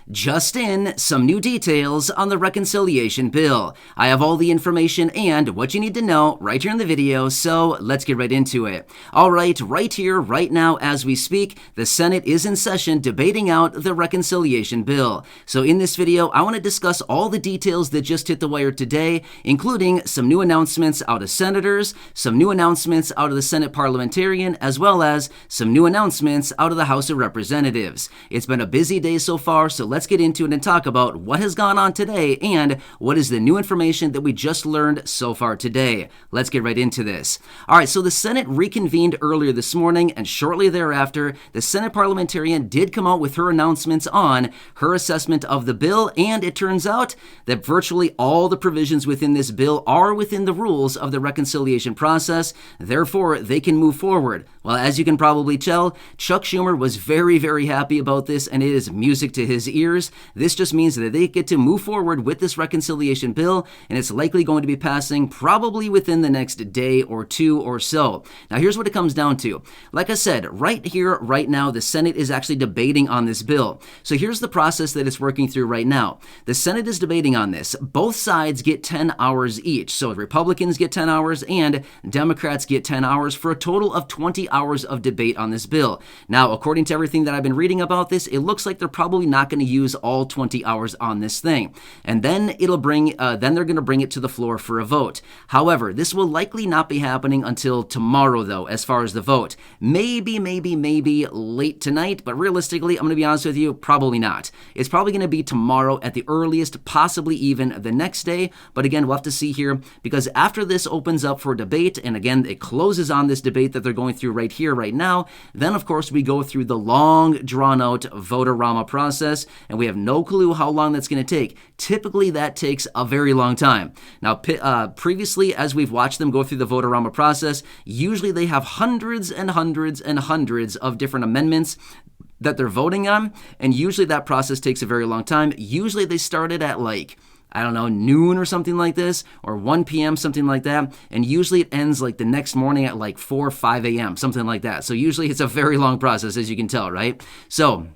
Just in, some new details on the reconciliation bill. I have all the information and what you need to know right here in the video, so let's get right into it. All right here, right now as we speak, the Senate is in session debating out the reconciliation bill. So in this video, I want to discuss all the details that just hit the wire today, including some new announcements out of senators, some new announcements out of the Senate parliamentarian, as well as some new announcements out of the House of Representatives. It's been a busy day so far, so let's get into it and talk about what has gone on today and what is the new information that we just learned so far today. Let's get right into this. All right, so the Senate reconvened earlier this morning, and shortly thereafter, the Senate parliamentarian did come out with her announcements on her assessment of the bill, and it turns out that virtually all the provisions within this bill are within the rules of the reconciliation process. Therefore, they can move forward. Well, as you can probably tell, Chuck Schumer was very, very happy about this, and it is music to his ears. This just means that they get to move forward with this reconciliation bill, and it's likely going to be passing probably within the next day or two or so. Now, here's what it comes down to. Like I said, right here, right now, the Senate is actually debating on this bill. So here's the process that it's working through right now. The Senate is debating on this. Both sides get 10 hours each. So Republicans get 10 hours and Democrats get 10 hours for a total of 20 hours of debate on this bill. Now, according to everything that I've been reading about this, it looks like they're probably not going to use all 20 hours on this thing. And then then they're going to bring it to the floor for a vote. However, this will likely not be happening until tomorrow, though, as far as the vote. Maybe late tonight, but realistically, I'm going to be honest with you, probably not. It's probably going to be tomorrow at the earliest, possibly even the next day. But again, we'll have to see here, because after this opens up for debate, and again, it closes on this debate that they're going through right here, right now, then of course we go through the long, drawn-out vote-a-rama process, and we have no clue how long that's going to take. Typically, that takes a very long time. Now, previously, as we've watched them go through the vote-a-rama process, usually they have hundreds and hundreds and hundreds of different amendments that they're voting on, and usually that process takes a very long time. Usually they started at noon or something like this, or 1 p.m., something like that, and usually it ends like the next morning at 4 or 5 a.m., something like that. So usually it's a very long process, as you can tell, right? So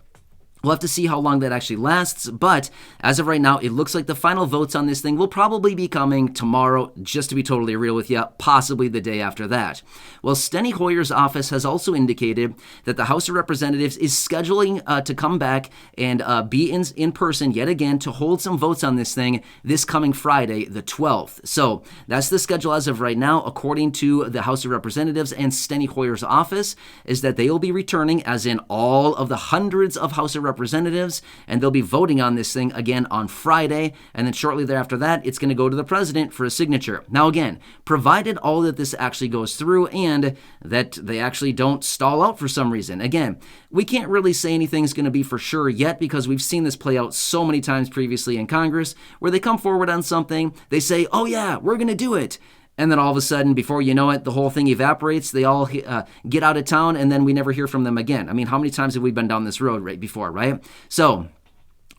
we'll have to see how long that actually lasts, but as of right now, it looks like the final votes on this thing will probably be coming tomorrow, just to be totally real with you, possibly the day after that. Well, Steny Hoyer's office has also indicated that the House of Representatives is scheduling to come back and be in person yet again to hold some votes on this thing this coming Friday, the 12th. So that's the schedule as of right now, according to the House of Representatives and Steny Hoyer's office, is that they will be returning, as in all of the hundreds of House of Representatives, and they'll be voting on this thing again on Friday, and then shortly thereafter that, it's going to go to the president for a signature. Now again, provided all that this actually goes through and that they actually don't stall out for some reason. Again, we can't really say anything's going to be for sure yet, because we've seen this play out so many times previously in Congress, where they come forward on something, they say, oh yeah, we're going to do it. And then all of a sudden, before you know it, the whole thing evaporates. They all get out of town, and then we never hear from them again. I mean, how many times have we been down this road before, right? So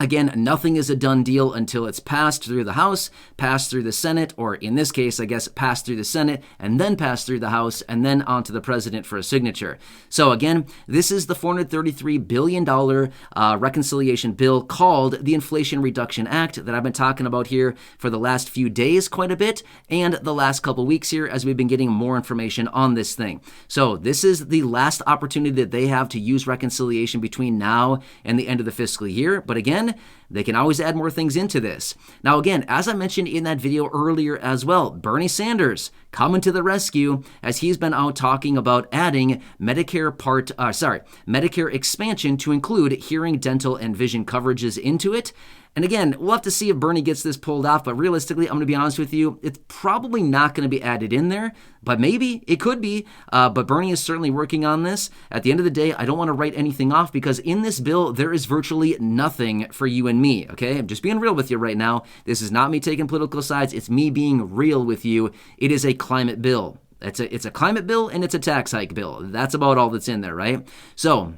again, nothing is a done deal until it's passed through the House, passed through the Senate, or in this case, I guess, passed through the Senate, and then passed through the House, and then on to the president for a signature. So again, this is the $433 billion reconciliation bill called the Inflation Reduction Act that I've been talking about here for the last few days quite a bit, and the last couple weeks here as we've been getting more information on this thing. So this is the last opportunity that they have to use reconciliation between now and the end of the fiscal year. But again, they can always add more things into this. Now again, as I mentioned in that video earlier as well, Bernie Sanders coming to the rescue, as he's been out talking about adding Medicare expansion to include hearing, dental, and vision coverages into it. And again, we'll have to see if Bernie gets this pulled off, but realistically, I'm going to be honest with you, it's probably not going to be added in there, but maybe it could be. But Bernie is certainly working on this. At the end of the day, I don't want to write anything off, because in this bill, there is virtually nothing for you and me, okay? I'm just being real with you right now. This is not me taking political sides. It's me being real with you. It is a climate bill. It's a climate bill, and it's a tax hike bill. That's about all that's in there, right? So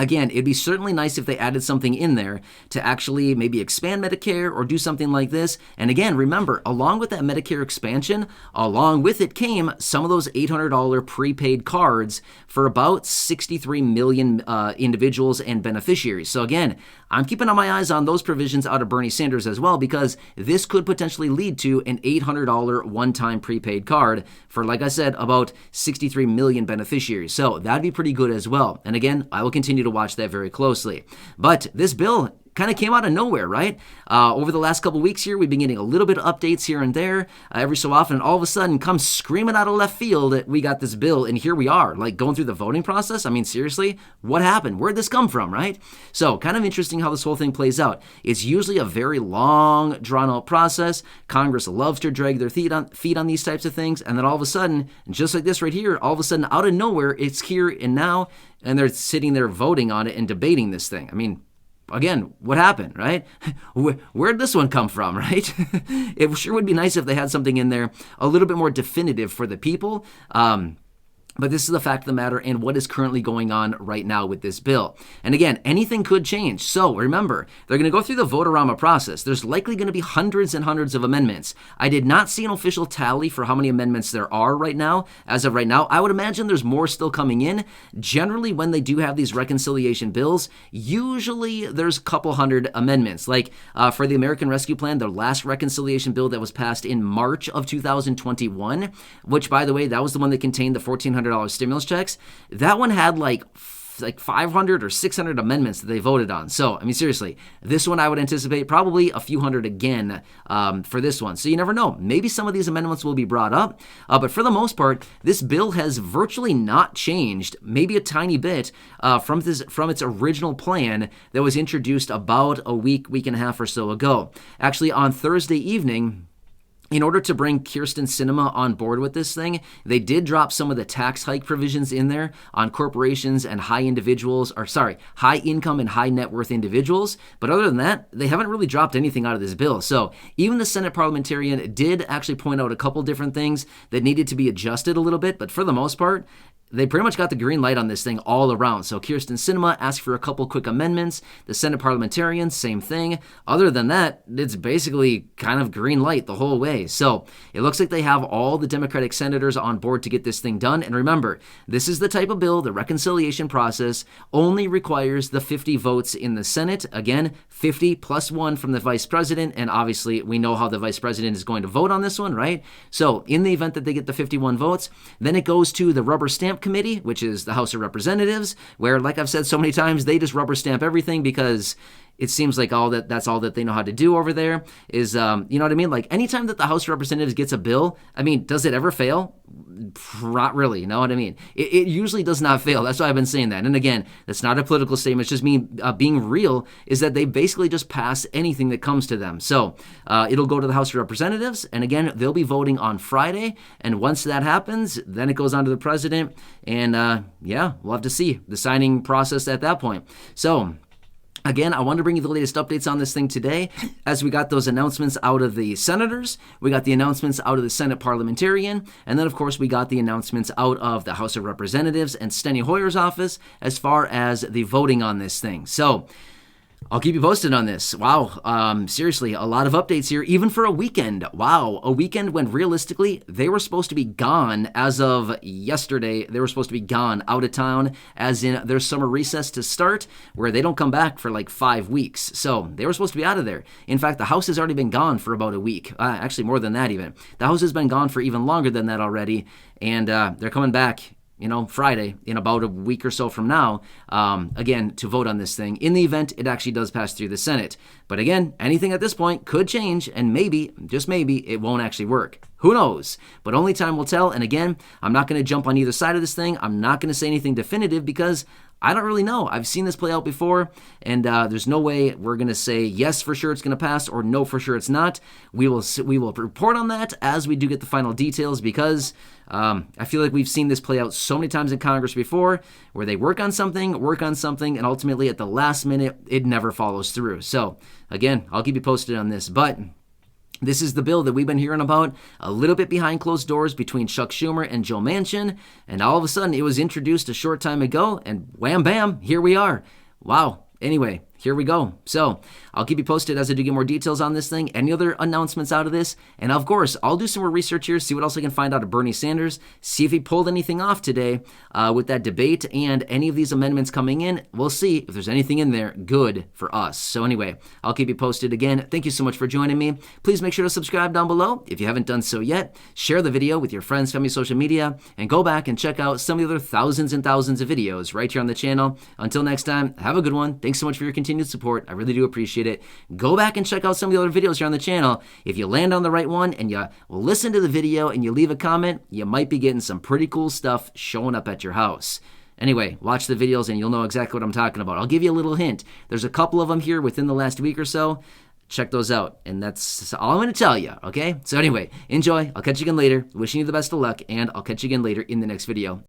Again, it'd be certainly nice if they added something in there to actually maybe expand Medicare or do something like this. And again, remember, along with that Medicare expansion, along with it came some of those $800 prepaid cards for about 63 million individuals and beneficiaries. So again, I'm keeping my eyes on those provisions out of Bernie Sanders as well, because this could potentially lead to an $800 one-time prepaid card for, like I said, about 63 million beneficiaries. So that'd be pretty good as well. And again, I will continue to watch that very closely. But this bill kind of came out of nowhere, right? Over the last couple weeks here, we've been getting a little bit of updates here and there every so often, and all of a sudden comes screaming out of left field, we got this bill, and here we are, like going through the voting process. I mean, seriously, what happened? Where'd this come from, right? So kind of interesting how this whole thing plays out. It's usually a very long, drawn-out process. Congress loves to drag their feet on these types of things, and then all of a sudden, just like this right here, all of a sudden, out of nowhere, it's here and now, and they're sitting there voting on it and debating this thing. I mean, again, what happened, right? Where'd this one come from, right? It sure would be nice if they had something in there a little bit more definitive for the people. But this is the fact of the matter and what is currently going on right now with this bill. And again, anything could change. So remember, they're going to go through the vote-a-rama process. There's likely going to be hundreds and hundreds of amendments. I did not see an official tally for how many amendments there are right now. As of right now, I would imagine there's more still coming in. Generally, when they do have these reconciliation bills, usually there's a couple hundred amendments. Like for the American Rescue Plan, the last reconciliation bill that was passed in March of 2021, which, by the way, that was the one that contained the $1,400 stimulus checks. That one had like 500 or 600 amendments that they voted on. So, I mean, seriously, this one I would anticipate probably a few hundred again for this one. So you never know. Maybe some of these amendments will be brought up. But for the most part, this bill has virtually not changed, maybe a tiny bit, from its original plan that was introduced about a week and a half or so ago. Actually, on Thursday evening, in order to bring Kyrsten Sinema on board with this thing, they did drop some of the tax hike provisions in there on corporations and high income and high net worth individuals. But other than that, they haven't really dropped anything out of this bill. So even the Senate parliamentarian did actually point out a couple different things that needed to be adjusted a little bit. But for the most part, they pretty much got the green light on this thing all around. So Kyrsten Sinema asked for a couple quick amendments. The Senate parliamentarian, same thing. Other than that, it's basically kind of green light the whole way. So it looks like they have all the Democratic senators on board to get this thing done. And remember, this is the type of bill, the reconciliation process only requires the 50 votes in the Senate. Again, 50 plus 1 from the vice president. And obviously, we know how the vice president is going to vote on this one, right? So in the event that they get the 51 votes, then it goes to the rubber stamp committee, which is the House of Representatives, where, like I've said so many times, they just rubber stamp everything because it seems like that's all that they know how to do over there is, you know what I mean? Like anytime that the House of Representatives gets a bill, I mean, does it ever fail? Not really, you know what I mean? It usually does not fail. That's why I've been saying that. And again, that's not a political statement. It's just me being real, is that they basically just pass anything that comes to them. So it'll go to the House of Representatives. And again, they'll be voting on Friday. And once that happens, then it goes on to the president. And yeah, we'll have to see the signing process at that point. So again, I wanted to bring you the latest updates on this thing today as we got those announcements out of the senators, we got the announcements out of the Senate parliamentarian, and then, of course, we got the announcements out of the House of Representatives and Steny Hoyer's office as far as the voting on this thing. So I'll keep you posted on this. Wow, seriously, a lot of updates here, even for a weekend. Wow, a weekend when realistically they were supposed to be gone as of yesterday. They were supposed to be gone out of town, as in their summer recess to start, where they don't come back for like 5 weeks. So they were supposed to be out of there. In fact, the House has already been gone for about a week. Actually, more than that even. The House has been gone for even longer than that already, and they're coming back, you know, Friday, in about a week or so from now, again, to vote on this thing, in the event it actually does pass through the Senate. But again, anything at this point could change, and maybe, just maybe, it won't actually work. Who knows? But only time will tell. And again, I'm not going to jump on either side of this thing. I'm not going to say anything definitive because I don't really know. I've seen this play out before, and there's no way we're going to say yes for sure it's going to pass or no for sure it's not. We will report on that as we do get the final details, because I feel like we've seen this play out so many times in Congress before, where they work on something, and ultimately at the last minute, it never follows through. So again, I'll keep you posted on this. But This is the bill that we've been hearing about a little bit behind closed doors between Chuck Schumer and Joe Manchin, and all of a sudden it was introduced a short time ago, and wham bam, here we are. Wow. Anyway, here we go. So I'll keep you posted as I do get more details on this thing, any other announcements out of this. And of course, I'll do some more research here, see what else I can find out of Bernie Sanders, see if he pulled anything off today with that debate and any of these amendments coming in. We'll see if there's anything in there good for us. So anyway, I'll keep you posted again. Thank you so much for joining me. Please make sure to subscribe down below if you haven't done so yet. Share the video with your friends, family, social media, and go back and check out some of the other thousands and thousands of videos right here on the channel. Until next time, have a good one. Thanks so much for your continued support. I really do appreciate it. Go back and check out some of the other videos here on the channel. If you land on the right one and you listen to the video and you leave a comment, you might be getting some pretty cool stuff showing up at your house. Anyway, watch the videos and you'll know exactly what I'm talking about. I'll give you a little hint. There's a couple of them here within the last week or so. Check those out. And that's all I'm going to tell you, okay? So anyway, enjoy. I'll catch you again later. Wishing you the best of luck, and I'll catch you again later in the next video.